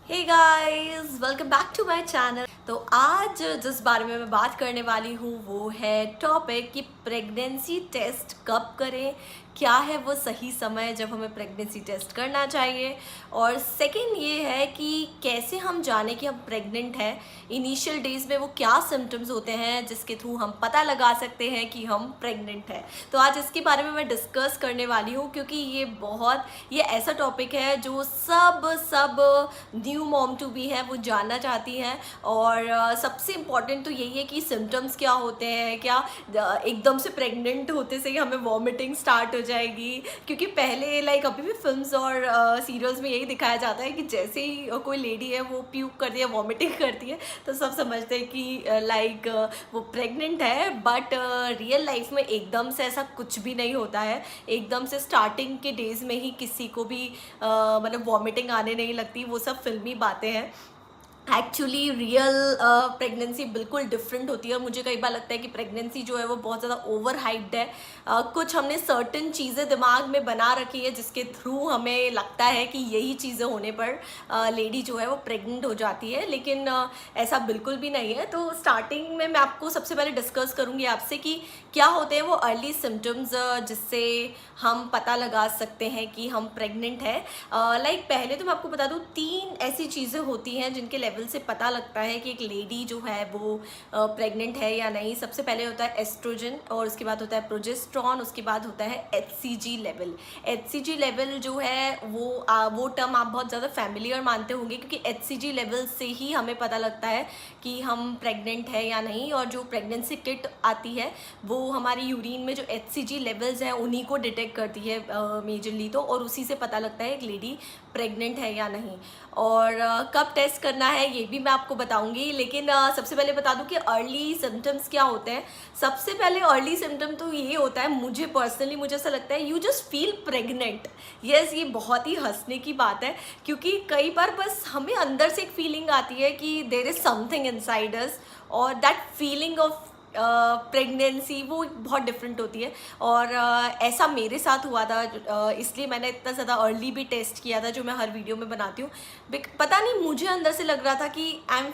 Hey guys, welcome back to my channel. तो आज जिस बारे में मैं बात करने वाली हूँ वो है टॉपिक कि प्रेगनेंसी टेस्ट कब करें, क्या है वो सही समय जब हमें प्रेगनेंसी टेस्ट करना चाहिए, और सेकंड ये है कि कैसे हम जाने कि हम प्रेग्नेंट हैं। इनिशियल डेज में वो क्या सिम्टम्स होते हैं जिसके थ्रू हम पता लगा सकते हैं कि हम प्रेग्नेंट हैं। तो आज इसके बारे में मैं डिस्कस करने वाली हूँ क्योंकि ये ऐसा टॉपिक है जो सब न्यू मॉम टू बी है वो जानना चाहती हैं। और सबसे इम्पॉर्टेंट तो यही है कि सिम्टम्स क्या होते हैं, क्या एकदम से प्रेग्नेंट होते से ही हमें वॉमिटिंग स्टार्ट हो जाएगी। क्योंकि पहले अभी भी फिल्म्स और सीरियल्स में यही दिखाया जाता है कि जैसे ही कोई लेडी है वो प्यूक करती है, वॉमिटिंग करती है, तो सब समझते हैं कि वो प्रेग्नेंट है। बट रियल लाइफ में एकदम से ऐसा कुछ भी नहीं होता है। एकदम से स्टार्टिंग के डेज में ही किसी को भी वॉमिटिंग आने नहीं लगती। वो सब फिल्मी बातें हैं। एक्चुअली रियल प्रेगनेंसी बिल्कुल डिफरेंट होती है। और मुझे कई बार लगता है कि प्रेगनेंसी जो है वो बहुत ज़्यादा ओवर हाइप्ड है। कुछ हमने सर्टेन चीज़ें दिमाग में बना रखी है जिसके थ्रू हमें लगता है कि यही चीज़ें होने पर लेडी जो है वो प्रेग्नेंट हो जाती है, लेकिन ऐसा बिल्कुल भी नहीं है। तो स्टार्टिंग में मैं आपको सबसे पहले डिस्कस करूँगी आपसे कि क्या होते हैं वो अर्ली सिम्टम्स जिससे हम पता लगा सकते हैं कि हम प्रेग्नेंट हैं। पहले तो मैं आपको बता दूँ 3 ऐसी चीज़ें होती हैं जिनके लेवल से पता लगता है कि एक लेडी जो है वो प्रेग्नेंट है या नहीं। सबसे पहले होता है एस्ट्रोजन, और उसके बाद होता है प्रोजेस्ट्रॉन, उसके बाद होता है एचसीजी लेवल। एचसीजी लेवल जो है वो टर्म आप बहुत ज़्यादा फैमिलियर मानते होंगे क्योंकि एचसीजी लेवल से ही हमें पता लगता है कि हम प्रेग्नेंट है या नहीं। और जो प्रेगनेंसी किट आती है वो हमारी यूरिन में जो एचसीजी लेवल्स हैं उन्हीं को डिटेक्ट करती है मेजरली, तो और उसी से पता लगता है एक लेडी प्रेग्नेंट है या नहीं। और कब टेस्ट करना है ये भी मैं आपको बताऊंगी, लेकिन सबसे पहले बता दूं कि अर्ली सिम्टम्स क्या होते हैं। सबसे पहले अर्ली सिम्टम तो ये होता है, मुझे ऐसा लगता है, you just feel pregnant. Yes, ये बहुत ही हंसने की बात है क्योंकि कई बार बस हमें अंदर से एक फीलिंग आती है कि there is something inside us, और दैट फीलिंग ऑफ प्रेगनेंसी वो बहुत डिफरेंट होती है। और ऐसा मेरे साथ हुआ था, इसलिए मैंने इतना ज़्यादा अर्ली भी टेस्ट किया था जो मैं हर वीडियो में बनाती हूँ। पता नहीं मुझे अंदर से लग रहा था कि आई एम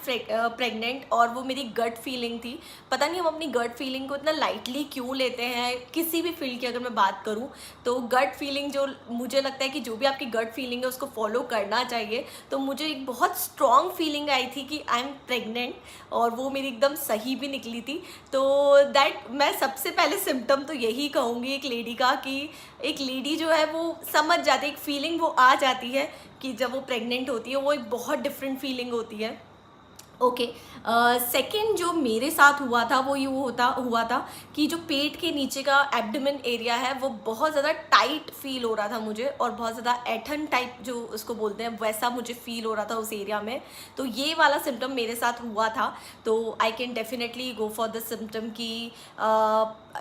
प्रेग्नेंट, और वो मेरी गट फीलिंग थी। पता नहीं हम अपनी गट फीलिंग को इतना लाइटली क्यों लेते हैं। किसी भी फील्ड की अगर मैं बात करूँ तो गट फीलिंग, जो मुझे लगता है कि जो भी आपकी गट फीलिंग है उसको फॉलो करना चाहिए। तो मुझे एक बहुत स्ट्रॉन्ग फीलिंग आई थी कि आई एम प्रेग्नेंट, और वो मेरी एकदम सही भी निकली थी। तो दैट मैं सबसे पहले सिम्टम तो यही कहूँगी एक लेडी का, कि एक लेडी जो है वो समझ जाती है, एक फीलिंग वो आ जाती है कि जब वो प्रेग्नेंट होती है वो एक बहुत डिफरेंट फीलिंग होती है। ओके, सेकंड जो मेरे साथ हुआ था वो हुआ था कि जो पेट के नीचे का एब्डोमेन एरिया है वो बहुत ज़्यादा टाइट फील हो रहा था मुझे, और बहुत ज़्यादा एठन टाइप जो उसको बोलते हैं वैसा मुझे फील हो रहा था उस एरिया में। तो ये वाला सिम्टम मेरे साथ हुआ था। तो I can definitely go for the symptom कि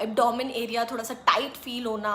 एब्डोमेन एरिया थोड़ा सा टाइट फील होना।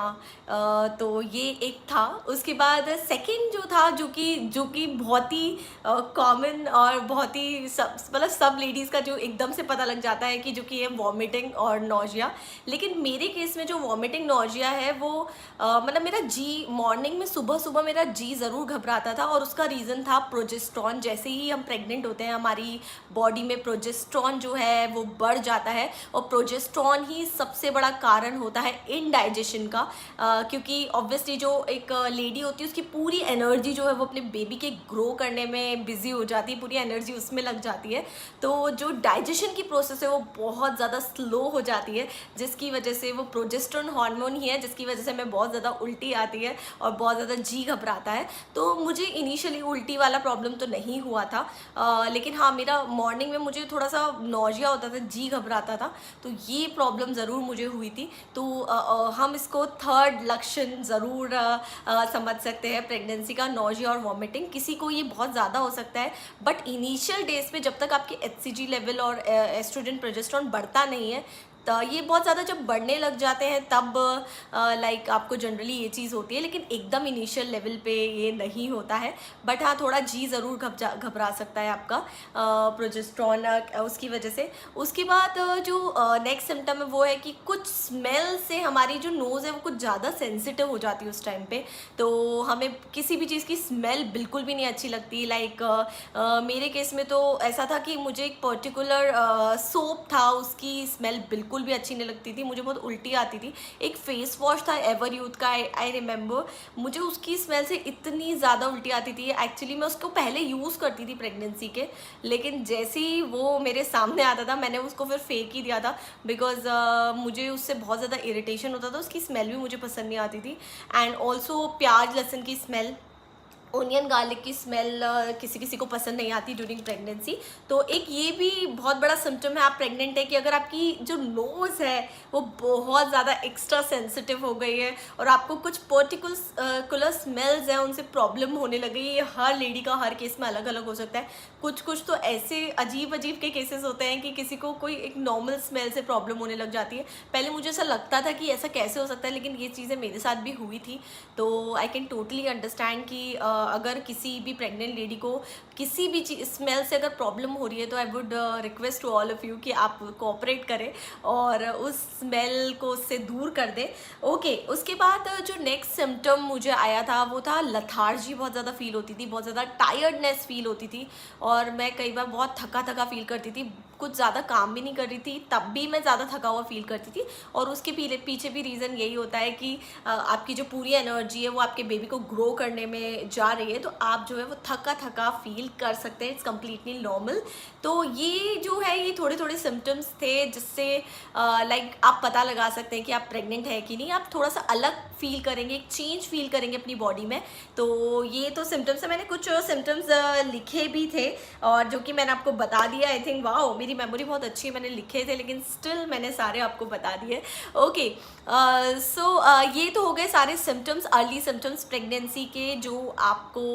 तो ये एक था। उसके बाद सेकंड जो था, जो कि बहुत ही कॉमन और बहुत ही सब लेडीज़ का जो एकदम से पता लग जाता है कि है वॉमिटिंग और नौजिया। लेकिन मेरे केस में जो वॉमिटिंग नौजिया है वो मेरा जी मॉर्निंग में सुबह मेरा जी ज़रूर घबराता था, और उसका रीज़न था प्रोजेस्ट्रॉन। जैसे ही हम प्रेग्नेंट होते हैं हमारी बॉडी में प्रोजेस्ट्रॉन जो है वो बढ़ जाता है, और प्रोजेस्ट्रॉन ही सबसे बड़ा कारण होता है इनडाइजेशन का। क्योंकि ऑब्वियसली जो एक लेडी होती है उसकी पूरी एनर्जी जो है वो अपने बेबी के ग्रो करने में बिजी हो जाती है, पूरी एनर्जी उसमें लग जाती है। तो जो डाइजेशन की प्रोसेस है वो बहुत ज़्यादा स्लो हो जाती है, जिसकी वजह से वो प्रोजेस्टेरोन हार्मोन ही है जिसकी वजह से हमें बहुत ज़्यादा उल्टी आती है और बहुत ज़्यादा जी घबराता है। तो मुझे इनिशियली उल्टी वाला प्रॉब्लम तो नहीं हुआ था, लेकिन हाँ, मेरा मॉर्निंग में मुझे थोड़ा सा नौजिया होता था, जी घबराता था। तो ये प्रॉब्लम ज़रूर मुझे हुई थी। तो हम इसको थर्ड लक्षण ज़रूर समझ सकते हैं प्रेगनेंसी का, नौजिया और वॉमिटिंग। किसी को ये बहुत ज़्यादा हो सकता है, बट इनिशियल डेज पे जब तक आपकी एचसीजी लेवल और एस्ट्रोजन प्रोजेस्टेरोन बढ़ता नहीं है ये बहुत ज़्यादा जब बढ़ने लग जाते हैं तब लाइक आपको जनरली ये चीज़ होती है, लेकिन एकदम इनिशियल लेवल पे ये नहीं होता है। बट हाँ, थोड़ा जी ज़रूर घबरा सकता है आपका प्रोजेस्टेरॉन उसकी वजह से। उसके बाद जो नेक्स्ट सिम्टम है वो है कि कुछ स्मेल से हमारी जो नोज़ है वो कुछ ज़्यादा सेंसिटिव हो जाती है उस टाइम पे। तो हमें किसी भी चीज़ की स्मेल बिल्कुल भी नहीं अच्छी लगती। लाइक मेरे केस में तो ऐसा था कि मुझे एक पर्टिकुलर सोप था, उसकी स्मेल बिल्कुल भी अच्छी नहीं लगती थी, मुझे बहुत उल्टी आती थी। एक फेस वॉश था एवर यूथ का, आई रिमेंबर, मुझे उसकी स्मेल से इतनी ज़्यादा उल्टी आती थी। एक्चुअली मैं उसको पहले यूज़ करती थी प्रेगनेंसी के, लेकिन जैसे ही वो मेरे सामने आता था मैंने उसको फिर फेंक ही दिया था, बिकॉज मुझे उससे बहुत ज़्यादा इरिटेशन होता था, उसकी स्मेल भी मुझे पसंद नहीं आती थी। एंड ऑल्सो प्याज लहसुन की स्मेल, ओनियन गार्लिक की स्मेल किसी किसी को पसंद नहीं आती ड्यूरिंग प्रेगनेंसी। तो एक ये भी बहुत बड़ा सिम्टम है आप प्रेग्नेंट है कि अगर आपकी जो नोज़ है वो बहुत ज़्यादा एक्स्ट्रा सेंसिटिव हो गई है और आपको कुछ पर्टिकुलर स्मेल्स हैं उनसे प्रॉब्लम होने लगी है। ये हर लेडी का हर केस में अलग अलग हो सकता है। कुछ तो ऐसे अजीब के केसेस होते हैं कि किसी को कोई एक नॉर्मल स्मेल से प्रॉब्लम होने लग जाती है। पहले मुझे ऐसा लगता था कि ऐसा कैसे हो सकता है, लेकिन ये चीज़ें मेरे साथ भी हुई थी। तो आई कैन टोटली अंडरस्टैंड कि अगर किसी भी प्रेग्नेंट लेडी को किसी भी स्मेल से अगर प्रॉब्लम हो रही है तो I would request to all of you कि आप कोऑपरेट करें और उस स्मेल को उससे दूर कर दें। ओके, उसके बाद जो नेक्स्ट सिम्टम मुझे आया था वो था लथार्जी। बहुत ज़्यादा फील होती थी, बहुत ज़्यादा टायर्डनेस फील होती थी और मैं कई बार बहुत थका फील करती थी, कुछ ज़्यादा काम भी नहीं कर रही थी तब भी मैं ज़्यादा थका हुआ फील करती थी। और उसके पीछे भी रीज़न यही होता है कि आपकी जो पूरी एनर्जी है वो आपके बेबी को ग्रो करने में जा रही है, तो आप जो है वो थका फील कर सकते हैं। It's completely normal. तो ये जो है ये थोड़े सिम्टम्स थे जिससे लाइक आप पता लगा सकते हैं कि आप प्रेग्नेंट है कि नहीं। आप थोड़ा सा अलग फील करेंगे, एक चेंज फील करेंगे अपनी बॉडी में। तो ये तो सिम्टम्स है, मैंने कुछ सिम्टम्स लिखे भी थे और जो कि मैंने आपको बता दिया। आई थिंक वाओ, मेरी मेमोरी बहुत अच्छी है, मैंने लिखे थे लेकिन स्टिल मैंने सारे आपको बता दिए। ओके, सो ये तो हो गए सारे सिम्टम्स, अर्ली सिम्टम्स प्रेगनेंसी के जो आपको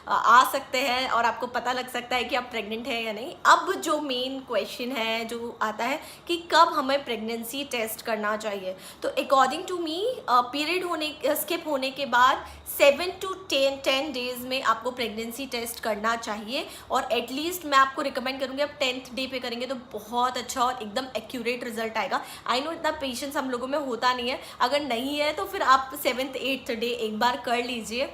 आ सकते हैं और आपको पता लग सकता है कि आप प्रेग्नेंट है या नहीं। अब जो मेन क्वेश्चन है जो आता है कि कब हमें प्रेगनेंसी टेस्ट करना चाहिए। तो according to me period skip होने के बाद 7 to 10 डेज में आपको प्रेगनेंसी टेस्ट करना चाहिए और एटलीस्ट मैं आपको रिकमेंड करूँगी आप 10th डे पे करेंगे तो बहुत अच्छा और एकदम एक्यूरेट रिजल्ट आएगा। आई नो इतना पेशेंस हम लोगों में होता नहीं है, अगर नहीं है तो फिर आप 7th 8th डे एक बार कर लीजिए,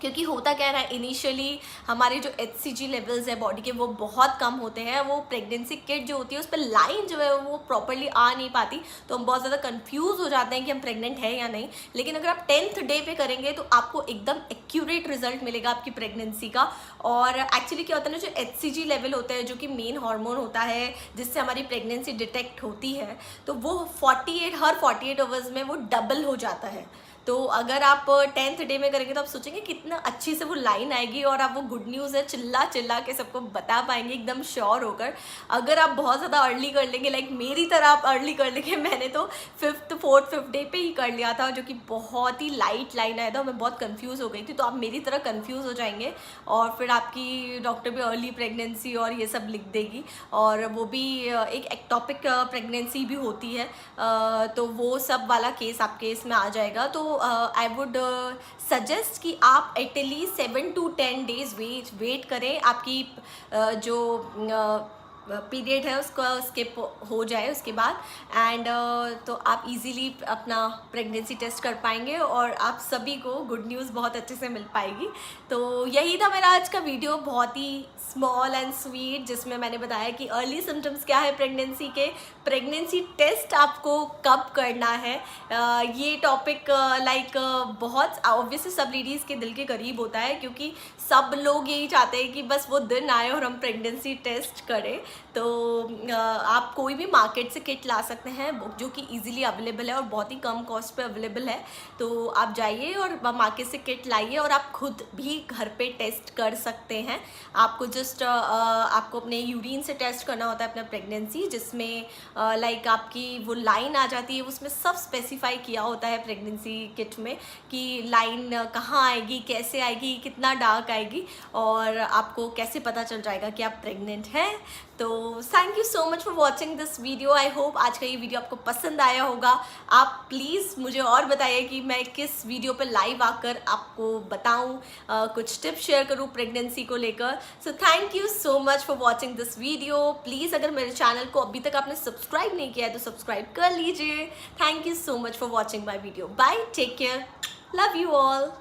क्योंकि होता क्या है इनिशियली हमारे जो HCG लेवल्स है बॉडी के वो बहुत कम होते हैं। वो प्रेगनेंसी किट जो होती है उस पर लाइन जो है वो प्रॉपरली आ नहीं पाती, तो हम बहुत ज़्यादा कंफ्यूज हो जाते हैं कि हम प्रेग्नेंट है या नहीं। लेकिन अगर आप 10th डे पे करेंगे तो आपको एकदम एक्यूरेट रिजल्ट मिलेगा आपकी प्रेगनेंसी का। और एक्चुअली क्या होता है ना, जो HCG लेवल होता है जो कि मेन हार्मोन होता है जिससे हमारी प्रेगनेंसी डिटेक्ट होती है, तो वो हर 48 आवर्स में वो डबल हो जाता है। तो अगर आप 10th डे में करेंगे तो आप सोचेंगे कितना अच्छी से वो लाइन आएगी और आप वो गुड न्यूज़ है चिल्ला के सबको बता पाएंगे एकदम श्योर होकर। अगर आप बहुत ज़्यादा अर्ली कर लेंगे, लाइक मेरी तरह आप अर्ली कर लेंगे, मैंने तो 5th डे पे ही कर लिया था जो कि बहुत ही लाइट लाइन आया था, मैं बहुत कंफ्यूज हो गई थी। तो आप मेरी तरह कंफ्यूज हो जाएंगे और फिर आपकी डॉक्टर भी अर्ली प्रेगनेंसी और ये सब लिख देगी, और वो भी एक एक्टॉपिक प्रेगनेंसी भी होती है, तो वो सब वाला केस आपके इसमें आ जाएगा। तो आई वुड सजेस्ट कि आप एटलीस्ट 7 to 10 डेज वेट करें, आपकी जो पीरियड है उसका स्किप हो जाए उसके बाद, एंड तो आप इजीली अपना प्रेगनेंसी टेस्ट कर पाएंगे और आप सभी को गुड न्यूज़ बहुत अच्छे से मिल पाएगी। तो यही था मेरा आज का वीडियो, बहुत ही स्मॉल एंड स्वीट, जिसमें मैंने बताया कि अर्ली सिम्टम्स क्या है प्रेगनेंसी के, प्रेगनेंसी टेस्ट आपको कब करना है। ये टॉपिक लाइक बहुत ऑब्वियसली सब लेडीज़ के दिल के करीब होता है, क्योंकि सब लोग यही चाहते हैं कि बस वो दिन आए और हम प्रेगनेंसी टेस्ट करें। तो आप कोई भी मार्केट से किट ला सकते हैं जो कि इजीली अवेलेबल है और बहुत ही कम कॉस्ट पे अवेलेबल है। तो आप जाइए और मार्केट से किट लाइए और आप खुद भी घर पे टेस्ट कर सकते हैं। आपको जस्ट आपको अपने यूरिन से टेस्ट करना होता है अपना प्रेगनेंसी, जिसमें लाइक आपकी वो लाइन आ जाती है, उसमें सब स्पेसिफाई किया होता है प्रेगनेंसी किट में कि लाइन कहाँ आएगी, कैसे आएगी, कितना डार्क आएगी और आपको कैसे पता चल जाएगा कि आप प्रेग्नेंट हैं। तो तो thank you so much for watching this video. I hope आज का ये वीडियो आपको पसंद आया होगा। आप प्लीज़ मुझे और बताइए कि मैं किस वीडियो पर लाइव आकर आपको बताऊं, कुछ टिप्स शेयर करूं प्रेगनेंसी को लेकर। So thank you so much for watching this video. Please अगर मेरे चैनल को अभी तक आपने सब्सक्राइब नहीं किया है तो सब्सक्राइब कर लीजिए। Thank you so much for watching my video. Bye, take care, love you all.